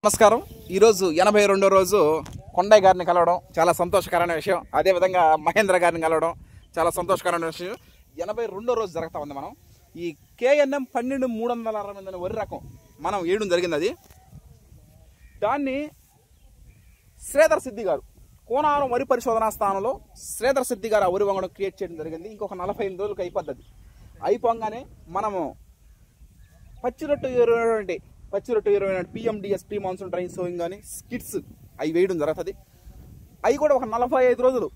నమస్కారం. ఈరోజు 82వ రోజు కొండయ్య గారిని కలవడం చాలా సంతోషకరమైన విషయం. అదేవిధంగా మహేంద్ర గారిని కలవడం చాలా సంతోషకరమైన విషయం. 82వ రోజు జరుగుతా ఉంది. మనం ఈ KNM 12360 వరి రకం మనం వేయడం జరిగింది. అది దాన్ని శ్రీధర్ సిద్ధి గారు కోనారం వరి పరిశోధనా స్థానంలో శ్రీధర్ సిద్ధి గారు ఆ వరి వంగడం క్రియేట్ చేయడం జరిగింది. ఇంకొక 45 రోజులకు అయిపోద్ది. అయిపోగానే మనము పచ్చిరొట్టు 20 PMDS pre monsoon drain sowing కానీ స్కిట్స్ అవి వేయడం జరుగుతుంది. అవి కూడా ఒక 45 రోజులు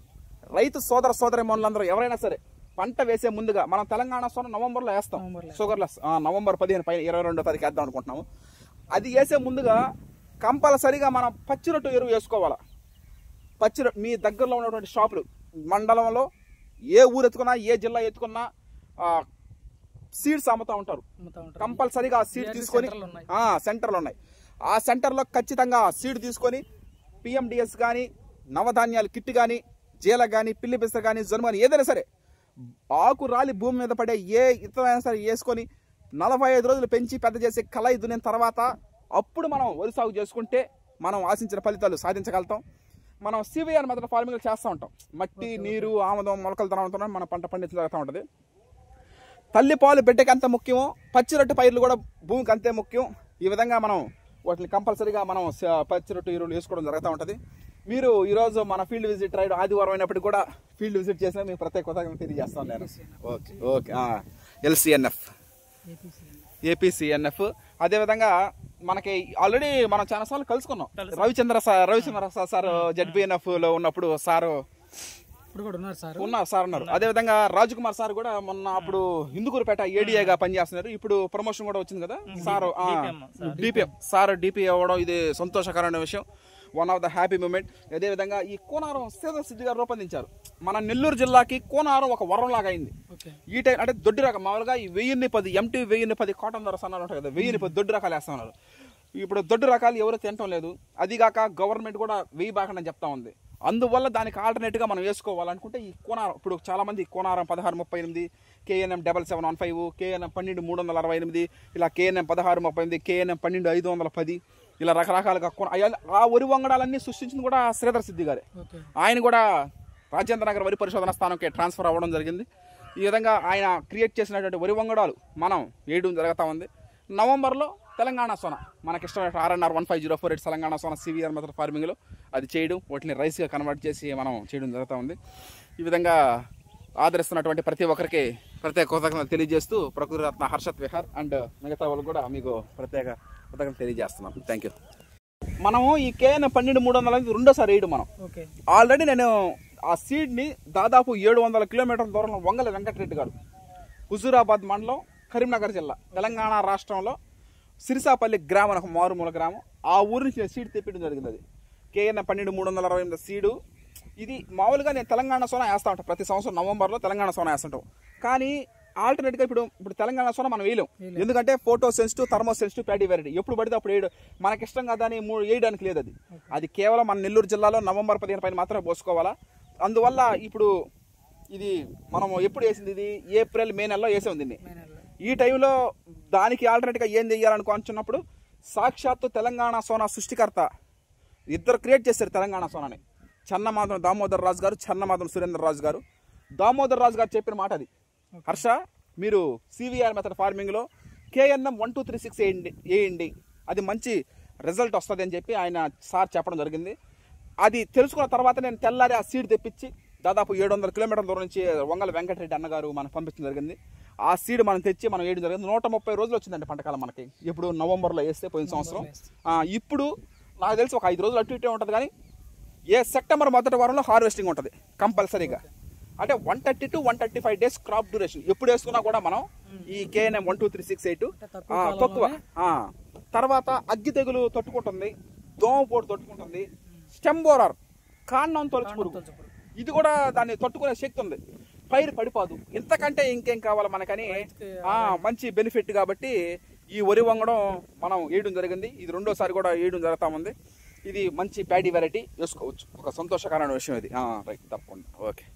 రైతు సోదరి మనులందరూ ఎవరైనా సరే పంట వేసే ముందుగా మనం తెలంగాణ సోన నవంబర్లో వేస్తాం. షుగర్లెస్ నవంబర్ 15 పైన 22వ తారీఖు వేద్దాం అనుకుంటున్నాము. అది వేసే ముందుగా కంపల్సరీగా మనం పచ్చిరొట్టు ఎరువు వేసుకోవాలి. పచ్చిరొట్టు మీ దగ్గరలో ఉన్నటువంటి షాపులు మండలంలో ఏ ఊరు ఎత్తుకున్నా ఏ జిల్లా ఎత్తుకున్నా సీడ్స్ అమ్ముతూ ఉంటారు. కంపల్సరీగా ఆ సీడ్ తీసుకొని సెంటర్లు ఉన్నాయి. ఆ సెంటర్లో ఖచ్చితంగా సీడ్ తీసుకొని PMDS కానీ నవధాన్యాలు కిట్ కానీ జీల కానీ పిల్లి పిస్త కానీ జొన్న కానీ ఏదైనా సరే ఆకు రాలి భూమి మీద పడే ఏ ఇతరైనా సరే వేసుకొని 45 రోజులు పెంచి పెద్ద చేసి కలయి దున్నిన తర్వాత అప్పుడు మనం వరి సాగు చేసుకుంటే మనం ఆశించిన ఫలితాలు సాధించగలుగుతాం. మనం CVR మెథడ్ ఫార్మింగ్ చేస్తూ ఉంటాం. మట్టి నీరు ఆమదం మొలకలు తనవుతున్నాం మన పంట పండించగలుగుతూ ఉంటుంది. తల్లి పాలు బిడ్డకి అంత ముఖ్యమో పచ్చిరొట్టు పైర్లు కూడా భూమికి అంతే ముఖ్యం. ఈ విధంగా మనం వాటిని కంపల్సరీగా మనం పచ్చిరొట్టు ఎరువులు వేసుకోవడం జరుగుతూ ఉంటుంది. మీరు ఈరోజు మన ఫీల్డ్ విజిట్ రైడ్ ఆదివారం అయినప్పటికీ కూడా ఫీల్డ్ విజిట్ చేసినా మీకు ప్రత్యేక తెలియజేస్తాను నేను. ఓకే LCNF APCNF అదేవిధంగా మనకి ఆల్రెడీ మనం చాలా సార్లు కలుసుకున్నాం. రవిచంద్ర సార్ ZBNF లో ఉన్నప్పుడు సారు ఉన్నారు. అదేవిధంగా రాజ్ కుమార్ సార్ కూడా మొన్న అప్పుడు ఇందుకూరుపేట ADAగా పనిచేస్తున్నారు. ఇప్పుడు ప్రమోషన్ కూడా వచ్చింది కదా సారు DPM సార్ DP అవ్వడం ఇది సంతోషకరమైన విషయం. One of the happy moment. అదేవిధంగా ఈ కోనారం శ్రీధర్ సిద్ధి గారు రూపొందించారు. మన నెల్లూరు జిల్లాకి కోనారం ఒక వరం లాగా అయింది. ఈ టైం అంటే దొడ్డి రకం మామూలుగా ఈ 1010 MT 1010 కాటన్ ధర సన్నాలు ఉంటాయి కదా, 1010 దొడ్డి రకాలు వేస్తున్నారు. ఇప్పుడు దొడ్డు రకాలు ఎవరు తినటం లేదు. అదిగాక గవర్నమెంట్ కూడా వేయబాకండి చెప్తా ఉంది. అందువల్ల దానికి ఆల్టర్నేట్గా మనం వేసుకోవాలనుకుంటే ఈ కోనారం ఇప్పుడు చాలా మంది కోనారం 1638 KNM 7715 KNM 12368 ఇలా KNM 1638 KNM 12510 ఇలా రకరకాలుగా ఆ వరి వంగడాలన్నీ సృష్టించింది కూడా శ్రీధర్ సిద్ధి గారే. ఆయన కూడా రాజేంద్ర నగర్ వరి పరిశోధన స్థానంకి ట్రాన్స్ఫర్ అవ్వడం జరిగింది. ఈ విధంగా ఆయన క్రియేట్ చేసినటువంటి వరి వంగడాలు మనం వేయడం జరుగుతూ ఉంది. నవంబర్లో తెలంగాణ సోన మనకి ఇష్టమైన RNR 15048 తెలంగాణ సోన CVR మెథడ్ ఫార్మింగ్లో అది చేయడం వాటిని రైస్గా కన్వర్ట్ చేసి మనం చేయడం జరుగుతూ ఉంది. ఈ విధంగా ఆదరిస్తున్నటువంటి ప్రతి ఒక్కరికి ప్రత్యేక కృతజ్ఞతలు తెలియజేస్తూ ప్రకృతి రత్న హర్షత్ విహార్ అండ్ మిగతా వాళ్ళు కూడా మీకు ప్రత్యేక కృతజ్ఞతలు తెలియజేస్తున్నాం. Thank you. మనము ఈ KNM 12300 రెండోసారి వేయడం మనం ఆల్రెడీ నేను ఆ సీడ్ని దాదాపు 700 కిలోమీటర్ల దూరంలో వంగల వెంకటరెడ్డి గారు హుజూరాబాద్ మండలం కరీంనగర్ జిల్లా తెలంగాణ రాష్ట్రంలో సిరిసాపల్లి గ్రామం ఒక మారుమూల గ్రామం. ఆ ఊరి నుంచి సీడ్ తెప్పించడం జరిగింది. అది KNM 12328 సీడు. ఇది మామూలుగా నేను తెలంగాణ సోనా వేస్తూ ఉంటాను. ప్రతి సంవత్సరం నవంబర్లో తెలంగాణ సోనా వేస్తుంటాం. కానీ ఆల్టర్నేట్గా ఇప్పుడు తెలంగాణ సోనా మనం వేయలేం. ఎందుకంటే photo sensitive thermo sensitive paddy variety ఎప్పుడు పడితే అప్పుడు వేయడం మనకి ఇష్టం కదా అని వేయడానికి లేదు. అది కేవలం మన నెల్లూరు జిల్లాలో నవంబర్ 15 పైన మాత్రమే పోసుకోవాలా. అందువల్ల ఇప్పుడు ఇది మనం ఎప్పుడు వేసింది, ఇది ఏప్రిల్ మే నెలలో వేసే ఉంది. ఈ టైంలో దానికి ఆల్టర్నేట్గా ఏం చెయ్యాలనుకుంటున్నప్పుడు సాక్షాత్తు తెలంగాణ సోనా సృష్టికర్త ఇద్దరు క్రియేట్ చేశారు తెలంగాణ సోనాని. చెన్నమాధవ దామోదర్ రాజు గారు, చెన్నమాధవ సురేంద్ర రాజు గారు. దామోదర్ రాజు గారు చెప్పిన మాట అది, హర్ష మీరు CVR మెథడ్ ఫార్మింగ్లో KNM 1236 వేయండి, అది మంచి రిజల్ట్ వస్తుంది అని చెప్పి ఆయన సార్ చెప్పడం జరిగింది. అది తెలుసుకున్న తర్వాత నేను తెల్లారి ఆ సీడ్ తెప్పించి దాదాపు 700 కిలోమీటర్ల దూరం నుంచి వంగల వెంకటరెడ్డి అన్నగారు మనకు పంపించడం జరిగింది. ఆ సీడ్ మనం తెచ్చి మనం వేయడం జరిగింది. 130 రోజులు వచ్చిందండి పంటకాలం మనకి. ఇప్పుడు నవంబర్లో వేస్తే పోయిన సంవత్సరం. ఇప్పుడు నాకు తెలిసి ఒక 5 రోజులు అటు ఇటే ఉంటుంది. కానీ సెప్టెంబర్ మొదటి వారంలో హార్వెస్టింగ్ ఉంటుంది కంపల్సరీగా. అంటే 130 to 135 డేస్ క్రాప్ డ్యూరేషన్. ఎప్పుడు వేసుకున్నా కూడా మనం ఈ KNM 12368 తక్కువ. తర్వాత అగ్గి తెగులు తట్టుకుంటుంది, దోమపోటు తట్టుకుంటుంది, స్టెమ్ బోరర్ కాండం తొలచు పురుగు ఇది కూడా దాన్ని తట్టుకునే శక్తి ఉంది. పైరు పడిపోదు. ఇంతకంటే ఇంకేం కావాలి మనకని మంచి బెనిఫిట్. కాబట్టి ఈ వరి వంగడం మనం వేయడం జరిగింది. ఇది రెండోసారి కూడా వేయడం జరుగుతూ ఉంది. ఇది మంచి ప్యాడీ వెరైటీ వేసుకోవచ్చు. ఒక సంతోషకరమైన విషయం ఇది. రైట్, తప్పకుండా. ఓకే.